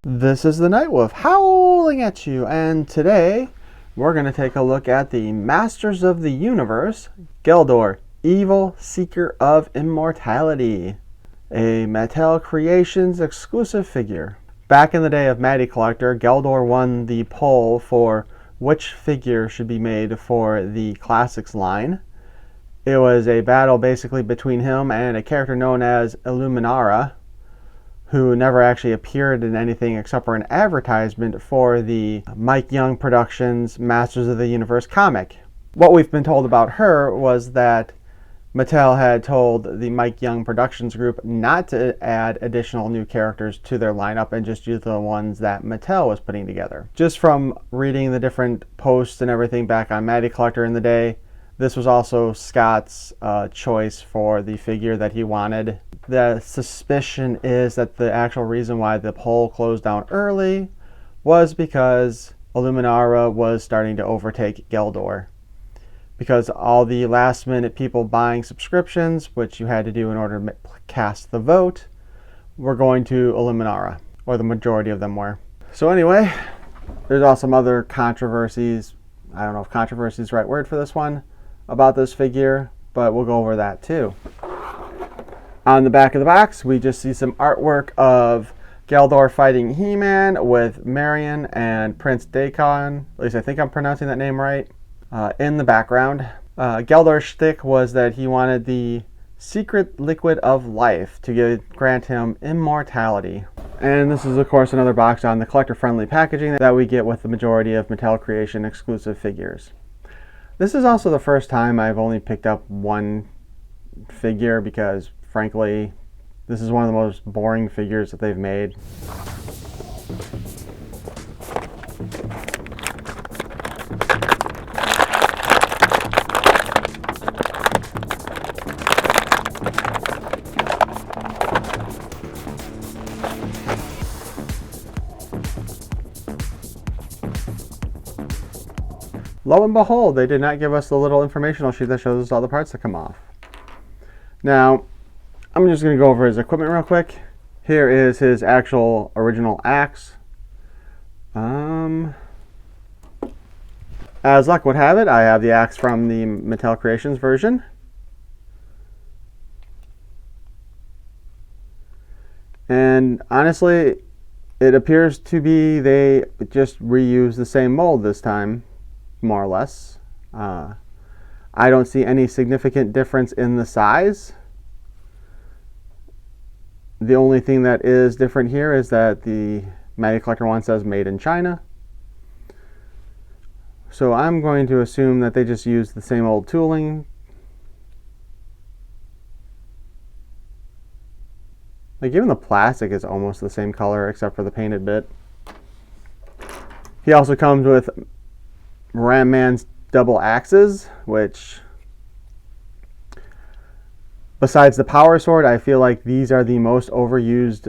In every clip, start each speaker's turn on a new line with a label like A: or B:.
A: This is the Nightwolf howling at you, and today we're going to take a look at the Masters of the Universe, Geldor, Evil Seeker of Immortality, a Mattel Creations exclusive figure. Back in the day of Matty Collector, Geldor won the poll for which figure should be made for the Classics line. It was a battle basically between him and a character known as Illuminara, who never actually appeared in anything except for an advertisement for the Mike Young Productions Masters of the Universe comic. What we've been told about her was that Mattel had told the Mike Young Productions group not to add additional new characters to their lineup and just use the ones that Mattel was putting together. Just from reading the different posts and everything back on Matty Collector in the day, this was also Scott's choice for the figure that he wanted. The suspicion is that the actual reason why the poll closed down early was because Illuminara was starting to overtake Geldor. Because all the last minute people buying subscriptions, which you had to do in order to cast the vote, were going to Illuminara, or the majority of them were. So anyway, there's also some other controversies. I don't know if controversy is the right word for this one, about this figure, but we'll go over that too. On the back of the box, we just see some artwork of Geldor fighting He-Man with Marion and Prince Daikon. At least I think I'm pronouncing that name right. In the background, Geldor's shtick was that he wanted the secret liquid of life to grant him immortality. And this is, of course, another box on the collector-friendly packaging that we get with the majority of Mattel Creation exclusive figures. This is also the first time I've only picked up one figure because, frankly, this is one of the most boring figures that they've made. Lo and behold, they did not give us the little informational sheet that shows us all the parts that come off. Now, I'm just going to go over his equipment real quick. Here is his actual original axe. As luck would have it, I have the axe from the Mattel Creations version. And honestly, it appears to be they just reused the same mold this time, more or less. I don't see any significant difference in the size. The only thing that is different here is that the Matty Collector one says made in China. So I'm going to assume that they just used the same old tooling. Like, even the plastic is almost the same color except for the painted bit. He also comes with Ram Man's double axes, which, besides the power sword, I feel like these are the most overused.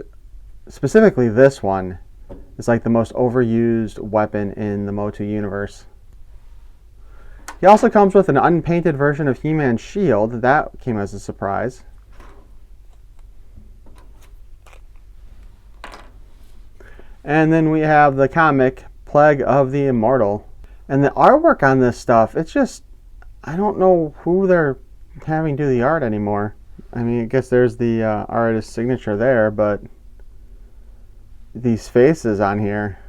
A: Specifically this one is like the most overused weapon in the MOTU universe. He also comes with an unpainted version of He-Man's shield. That came as a surprise. And then we have the comic Plague of the Immortal. And the artwork on this stuff, it's just, I don't know who they're having do the art anymore. I mean, I guess there's the artist's signature there, but these faces on here,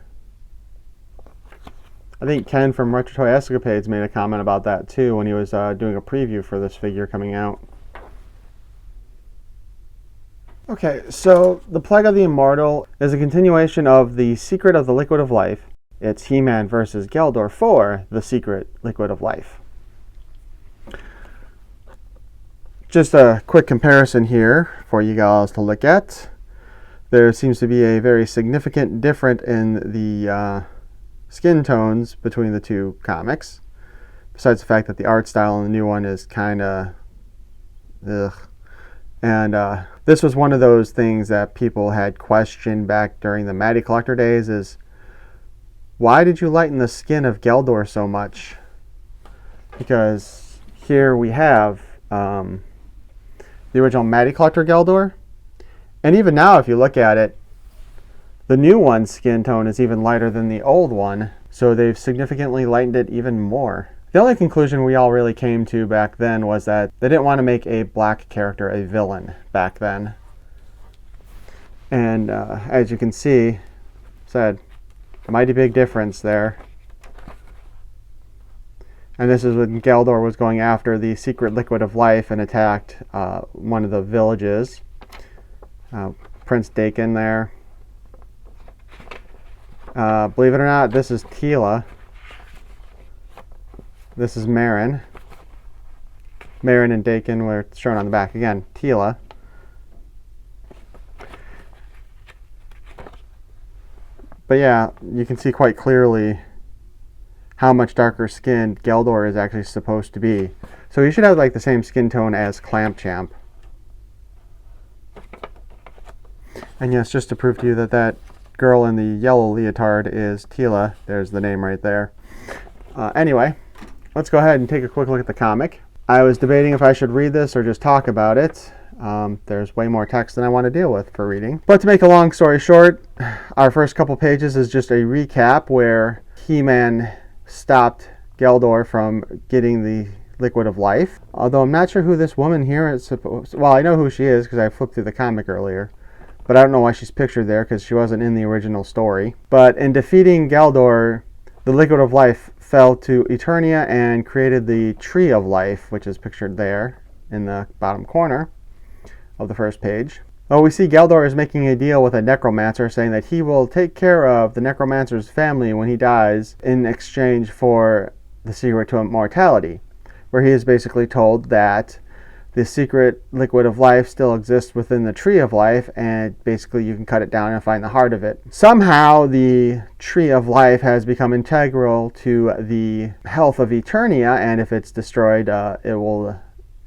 A: I think Ken from Retro Toy Escapades made a comment about that too when he was doing a preview for this figure coming out. Okay, so the Plague of the Immortal is a continuation of the Secret of the Liquid of Life. It's He-Man versus Geldor for the Secret Liquid of Life. Just a quick comparison here for you guys to look at. There seems to be a very significant difference in the skin tones between the two comics. Besides the fact that the art style in the new one is kind of ugh. And this was one of those things that people had questioned back during the Matty Collector days is, why did you lighten the skin of Geldor so much? Because here we have the original Matty Collector Geldor. And even now, if you look at it, The new one's skin tone is even lighter than the old one, so they've significantly lightened it even more. The only conclusion we all really came to back then was that they didn't want to make a black character a villain back then. And as you can see, said, a mighty big difference there. And this is when Geldor was going after the secret liquid of life and attacked one of the villages. Prince Dakin there. Believe it or not, this is Tila. This is Marin. Marin and Dakin were shown on the back. Again, Tila. But yeah, you can see quite clearly how much darker skinned Geldor is actually supposed to be. So he should have like the same skin tone as Clampchamp. And yes, just to prove to you that that girl in the yellow leotard is Tila. There's the name right there. Anyway, let's go ahead and take a quick look at the comic. I was debating if I should read this or just talk about it. There's way more text than I want to deal with for reading. But to make a long story short, our first couple pages is just a recap where He-Man stopped Geldor from getting the liquid of life. Although I'm not sure who this woman here is supposed. Well, I know who she is because I flipped through the comic earlier. But I don't know why she's pictured there because she wasn't in the original story. But in defeating Geldor, the liquid of life fell to Eternia and created the tree of life, which is pictured there in the bottom corner of the first page. Oh, we see Geldor is making a deal with a necromancer, saying that he will take care of the necromancer's family when he dies in exchange for the secret to immortality, where he is basically told that the secret liquid of life still exists within the tree of life, and basically you can cut it down and find the heart of it. Somehow the tree of life has become integral to the health of Eternia, and if it's destroyed, it will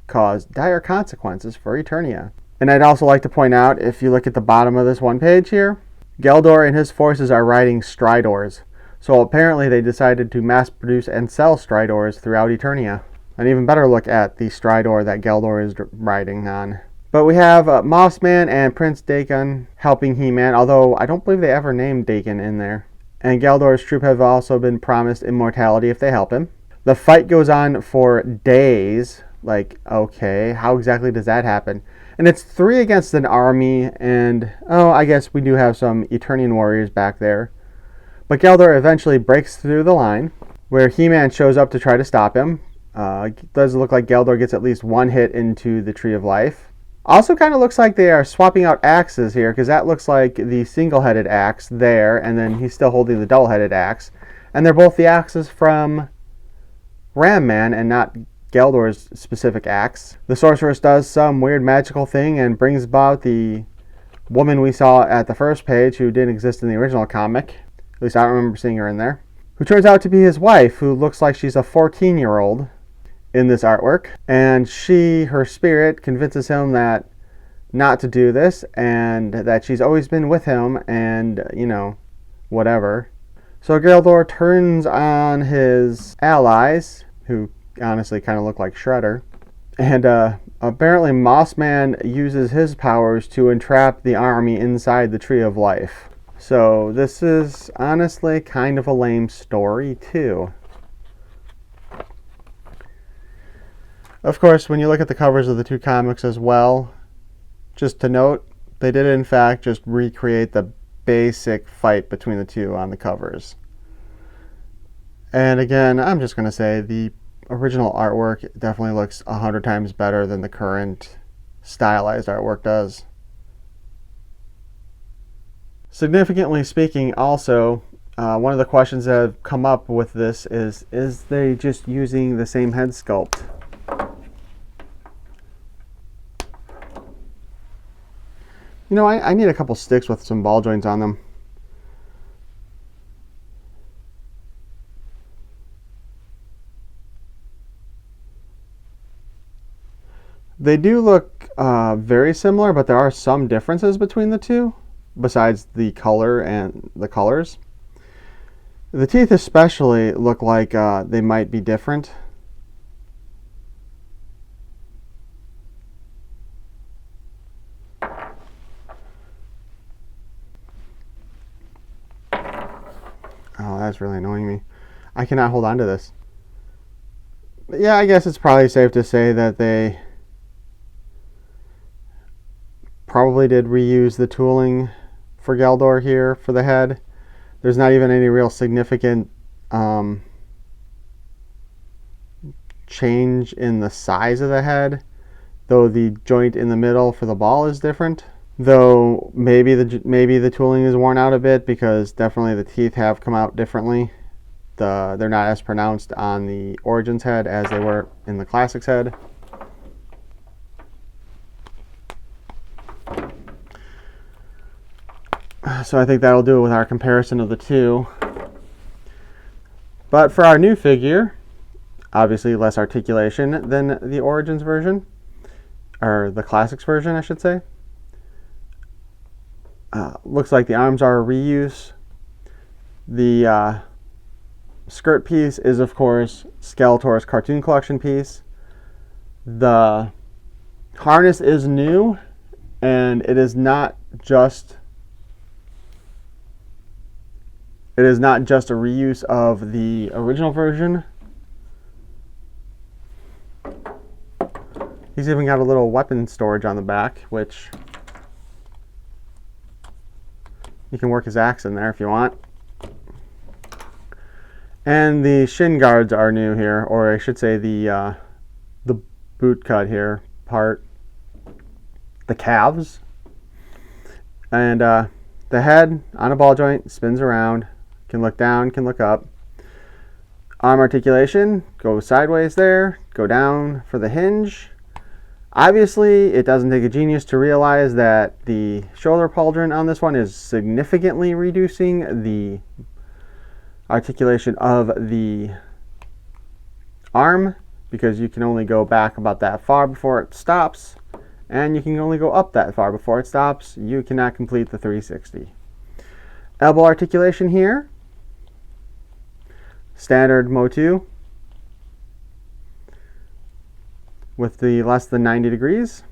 A: cause dire consequences for Eternia. And I'd also like to point out, if you look at the bottom of this one page here, Geldor and his forces are riding Stridors. So apparently they decided to mass produce and sell Stridors throughout Eternia. An even better look at the Stridor that Geldor is riding on. But we have Mossman and Prince Dakin helping He-Man, although I don't believe they ever named Dakin in there. And Geldor's troop have also been promised immortality if they help him. The fight goes on for days. Like, okay, how exactly does that happen? And it's 3 against an army, and, oh, I guess we do have some Eternian warriors back there. But Geldor eventually breaks through the line, where He-Man shows up to try to stop him. It does look like Geldor gets at least one hit into the Tree of Life. Also kind of looks like they are swapping out axes here, because that looks like the single-headed axe there, and then he's still holding the double-headed axe. And they're both the axes from Ram Man and not Geldor's specific axe. The sorceress does some weird magical thing and brings about the woman we saw at the first page who didn't exist in the original comic. At least I don't remember seeing her in there. Who turns out to be his wife, who looks like she's a 14-year-old in this artwork. And her spirit, convinces him that not to do this and that she's always been with him and, whatever. So Geldor turns on his allies, who honestly kind of look like Shredder. And apparently Mossman uses his powers to entrap the army inside the Tree of Life. So this is honestly kind of a lame story too. Of course, when you look at the covers of the 2 comics as well, just to note, they did in fact just recreate the basic fight between the 2 on the covers. And again, I'm just going to say the original artwork definitely looks 100 times better than the current stylized artwork does. Significantly speaking, also, one of the questions that have come up with this is they just using the same head sculpt? I need a couple sticks with some ball joints on them. They do look very similar, but there are some differences between the 2, besides the color and the colors. The teeth especially look like they might be different. that's really annoying me. I cannot hold on to this. But yeah, I guess it's probably safe to say that they probably did reuse the tooling for Geldor here for the head. There's not even any real significant change in the size of the head, though the joint in the middle for the ball is different. Though maybe the tooling is worn out a bit, because definitely the teeth have come out differently. They're not as pronounced on the Origins head as they were in the Classics head. So I think that'll do it with our comparison of the two. But for our new figure, obviously less articulation than the Origins version, or the Classics version, I should say. Looks like the arms are a reuse. The skirt piece is, of course, Skeletor's Cartoon Collection piece. The harness is new, and it is not just a reuse of the original version. He's even got a little weapon storage on the back, which you can work his axe in there if you want. And the shin guards are new here, or I should say the boot cut here part, the calves. And the head on a ball joint spins around, can look down, can look up. Arm articulation, go sideways there, go down for the hinge. Obviously, it doesn't take a genius to realize that the shoulder pauldron on this one is significantly reducing the articulation of the arm, because you can only go back about that far before it stops, and you can only go up that far before it stops. You cannot complete the 360. Elbow articulation here, standard MOTU with the less than 90 degrees.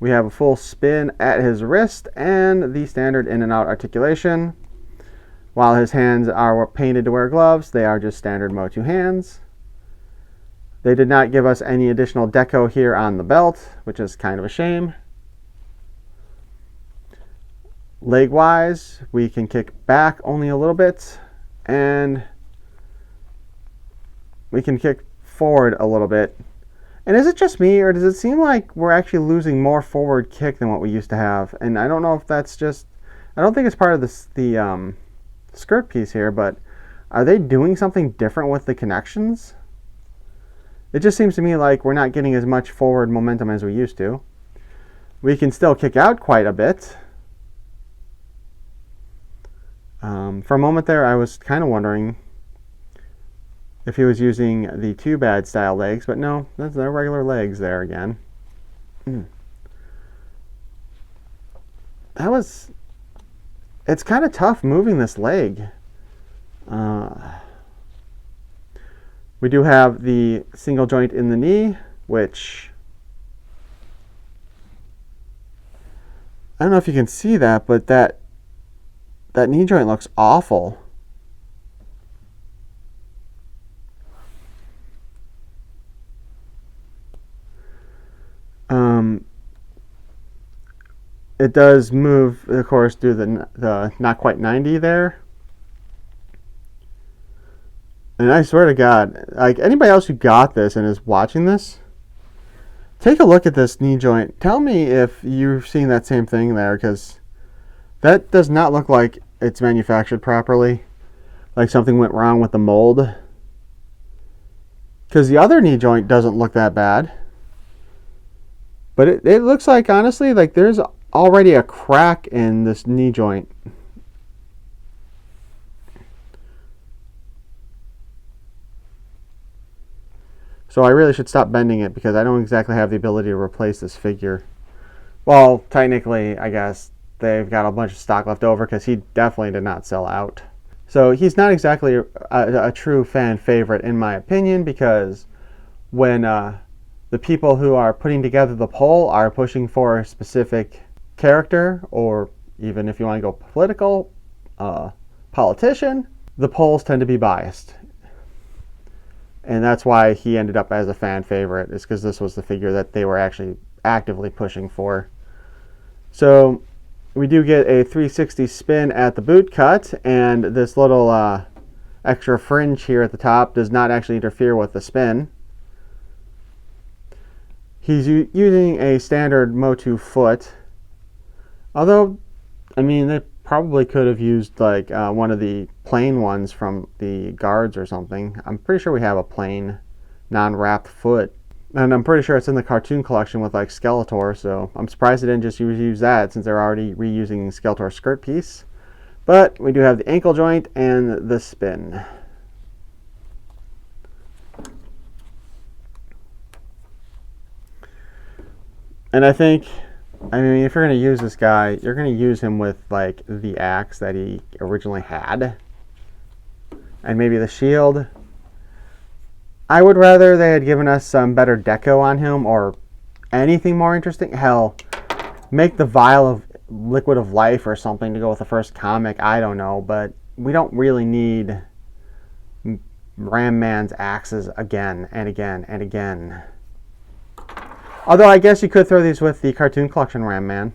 A: We have a full spin at his wrist and the standard in and out articulation. While his hands are painted to wear gloves, they are just standard MOTU hands. They did not give us any additional deco here on the belt, which is kind of a shame. Leg-wise, we can kick back only a little bit, and we can kick forward a little bit. And is it just me, or does it seem like we're actually losing more forward kick than what we used to have? And I don't know if that's just, I don't think it's part of the skirt piece here, but are they doing something different with the connections? It just seems to me like we're not getting as much forward momentum as we used to. We can still kick out quite a bit. For a moment there, I was kind of wondering if he was using the Too Bad style legs, but no, that's their regular legs there again. It's kind of tough moving this leg. We do have the single joint in the knee, which I don't know if you can see that, but that knee joint looks awful. It does move, of course, through the not quite 90 there. And I swear to God, like anybody else who got this and is watching this, take a look at this knee joint. Tell me if you've seen that same thing there, because that does not look like it's manufactured properly. Like something went wrong with the mold. Because the other knee joint doesn't look that bad. But it looks like, honestly, like there's already a crack in this knee joint. So I really should stop bending it, because I don't exactly have the ability to replace this figure. Well, technically, I guess they've got a bunch of stock left over, because he definitely did not sell out. So he's not exactly a true fan favorite, in my opinion, because when the people who are putting together the poll are pushing for a specific character, or even if you want to go political, politician, the polls tend to be biased. And that's why he ended up as a fan favorite, is because this was the figure that they were actually actively pushing for. So we do get a 360 spin at the boot cut, and this little extra fringe here at the top does not actually interfere with the spin. He's using a standard MOTU foot, although, I mean, they probably could have used like one of the plain ones from the guards or something. I'm pretty sure we have a plain non-wrapped foot, and I'm pretty sure it's in the cartoon collection with like Skeletor, so I'm surprised they didn't just use that since they're already reusing Skeletor's skirt piece. But we do have the ankle joint and the spin. And I think, I mean, if you're going to use this guy, you're going to use him with like the axe that he originally had, and maybe the shield. I would rather they had given us some better deco on him or anything more interesting. Hell, make the vial of liquid of life or something to go with the first comic. I don't know, but we don't really need Ram Man's axes again and again and again. Although I guess you could throw these with the cartoon collection Ram Man.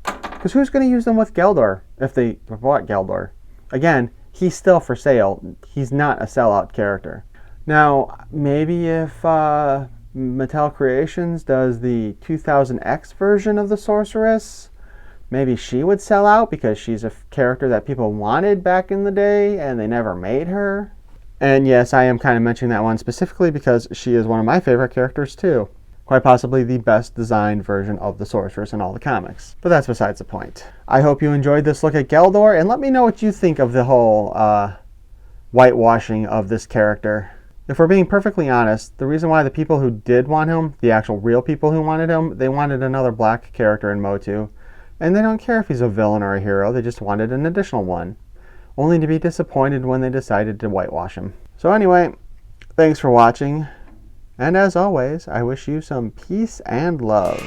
A: Because who's going to use them with Geldor if they bought Geldor? Again, he's still for sale. He's not a sellout character. Now, maybe if Mattel Creations does the 2000X version of the Sorceress, maybe she would sell out because she's a character that people wanted back in the day and they never made her. And yes, I am kind of mentioning that one specifically because she is one of my favorite characters too. Quite possibly the best designed version of the Sorceress in all the comics. But that's besides the point. I hope you enjoyed this look at Geldor, and let me know what you think of the whole whitewashing of this character. If we're being perfectly honest, the reason why the people who did want him, the actual real people who wanted him, they wanted another black character in MOTU. And they don't care if he's a villain or a hero, they just wanted an additional one. Only to be disappointed when they decided to whitewash him. So anyway, thanks for watching. And as always, I wish you some peace and love.